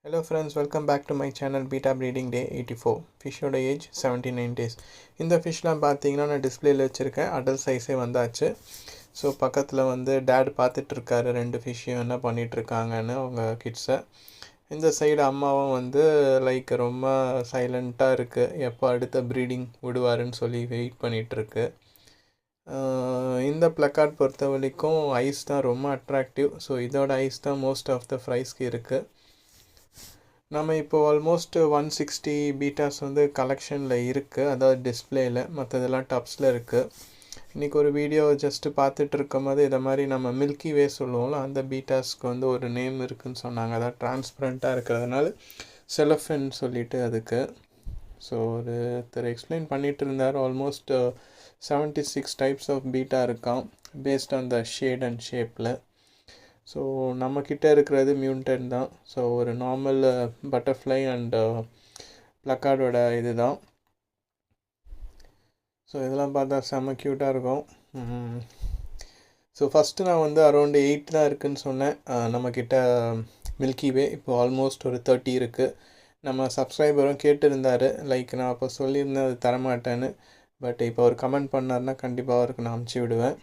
Hello friends, welcome back to my channel Beta Breeding Day 84. Fish ஓட age 79 days. இந்த ஃபிஷ்லாம் பார்த்தீங்கன்னா நான் டிஸ்பிளேல வச்சுருக்கேன். அடல்ட் சைஸே வந்தாச்சு. ஸோ பக்கத்தில் வந்து டேட் பார்த்துட்ருக்காரு ரெண்டு ஃபிஷ்ஷையும் என்ன பண்ணிகிட்ருக்காங்கன்னு அவங்க கிட்ஸை. இந்த சைடு அம்மாவும் வந்து லைக் ரொம்ப சைலண்ட்டாக இருக்குது, எப்போ அடுத்த ப்ரீடிங் விடுவாருன்னு சொல்லி வெயிட் பண்ணிகிட்ருக்கு. இந்த பிளக்கார்ட் பொறுத்த வரைக்கும் ஐஸ் தான் ரொம்ப அட்ராக்டிவ். ஸோ இதோட ஐஸ் தான் மோஸ்ட் ஆஃப் த ஃப்ரைஸ்க்கு இருக்குது. நம்ம இப்போது ஆல்மோஸ்ட் 160 பீட்டாஸ் வந்து கலெக்ஷனில் இருக்குது, அதாவது டிஸ்பிளேயில். மற்றதெல்லாம் டப்ஸில் இருக்குது. இன்றைக்கி ஒரு வீடியோ ஜஸ்ட்டு பார்த்துட்டு இருக்கும் போது இதை மாதிரி நம்ம மில்கி வே சொல்லுவோம்ல, அந்த பீட்டாஸ்க்கு வந்து ஒரு நேம் இருக்குதுன்னு சொன்னாங்க. அதாவது டிரான்ஸ்பரண்ட்டாக இருக்கிறதுனால செலஃபின்னு சொல்லிட்டு அதுக்கு. ஸோ ஒருத்தர் எக்ஸ்பிளைன் பண்ணிகிட்டு இருந்தார். ஆல்மோஸ்ட் 76 டைப்ஸ் ஆஃப் பீட்டா இருக்கான் based on the shade and ஷேப்பில். ஸோ நம்மக்கிட்ட இருக்கிறது மியூன்டன் தான். ஸோ ஒரு நார்மல் பட்டர்ஃப்ளை அண்ட் பிளக்கார்டோட இது தான். ஸோ இதெல்லாம் பார்த்தா செம்ம க்யூட்டாக இருக்கும். ஸோ ஃபஸ்ட்டு நான் வந்து அரௌண்ட் 8 தான் இருக்குதுன்னு சொன்னேன் நம்மக்கிட்ட மில்கி வே. இப்போ ஆல்மோஸ்ட் ஒரு 30 இருக்குது. நம்ம சப்ஸ்கிரைபரும் கேட்டிருந்தார், லைக் நான் அப்போ சொல்லியிருந்தேன் அது தரமாட்டேன்னு. பட் இப்போ அவர் கமெண்ட் பண்ணார்னா கண்டிப்பாக அவருக்கு நான் அமுச்சு விடுவேன்.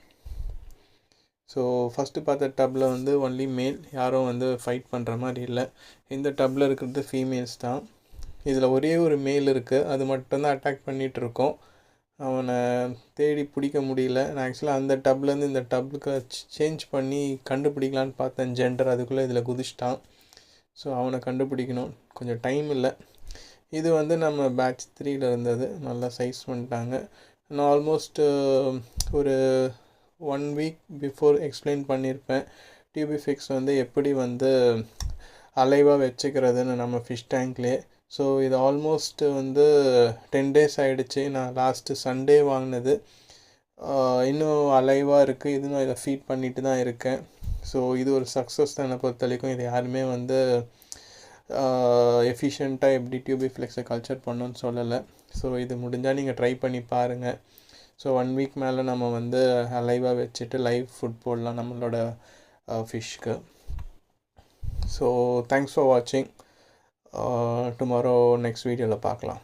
ஸோ ஃபஸ்ட்டு பார்த்த டப்பில் வந்து ஒன்லி மேல், யாரும் வந்து ஃபைட் பண்ணுற மாதிரி இல்லை. இந்த டப்பில் இருக்கிறது ஃபீமேல்ஸ் தான். இதில் ஒரே ஒரு மேல் இருக்குது, அது மட்டும்தான் அட்டாக் பண்ணிகிட்ருக்கோம். அவனை தேடி பிடிக்க முடியல. நான் ஆக்சுவலாக அந்த டப்லேருந்து இந்த டப்புக்கு சேஞ்ச் பண்ணி கண்டுபிடிக்கலான்னு பார்த்தேன் ஜெண்டர், அதுக்குள்ளே இதில் குதிச்சிட்டான். ஸோ அவனை கண்டுபிடிக்கணும், கொஞ்சம் டைம் இல்லை. இது வந்து நம்ம பேட்ச் 3ல் இருந்தது, நல்லா சைஸ் பண்ணிட்டாங்க. நான் ஆல்மோஸ்ட் ஒரு 1 வீக் பிஃபோர் எக்ஸ்பிளைன் பண்ணியிருப்பேன் டியூபிஃபிக்ஸ் வந்து எப்படி வந்து அலைவாக வச்சுக்கிறதுன்னு நம்ம ஃபிஷ் டேங்க்லேயே. ஸோ இது ஆல்மோஸ்ட் வந்து 10 days ஆகிடுச்சு. நான் லாஸ்ட்டு சண்டே வாங்கினது. இன்னும் அலைவாக இருக்குது. இதுவும் இதை ஃபீட் பண்ணிட்டு தான் இருக்கேன். ஸோ இது ஒரு சக்ஸஸ் தான் என்னை பொறுத்த வரைக்கும். இது யாருமே வந்து எஃபிஷியண்ட்டாக எப்படி டியூபிஃப்ளெக்ஸை கல்ச்சர் பண்ணணும்னு சொல்லலை. ஸோ இது முடிஞ்சால் நீங்கள் ட்ரை பண்ணி பாருங்கள். ஸோ 1 வீக் மேலே நம்ம வந்து லைவாக வச்சுட்டு லைவ் ஃபுட் போடலாம் நம்மளோட ஃபிஷ்க்கு. ஸோ தேங்க்ஸ் ஃபார் வாட்சிங். டுமாரோ நெக்ஸ்ட் வீடியோவில் பார்க்கலாம்.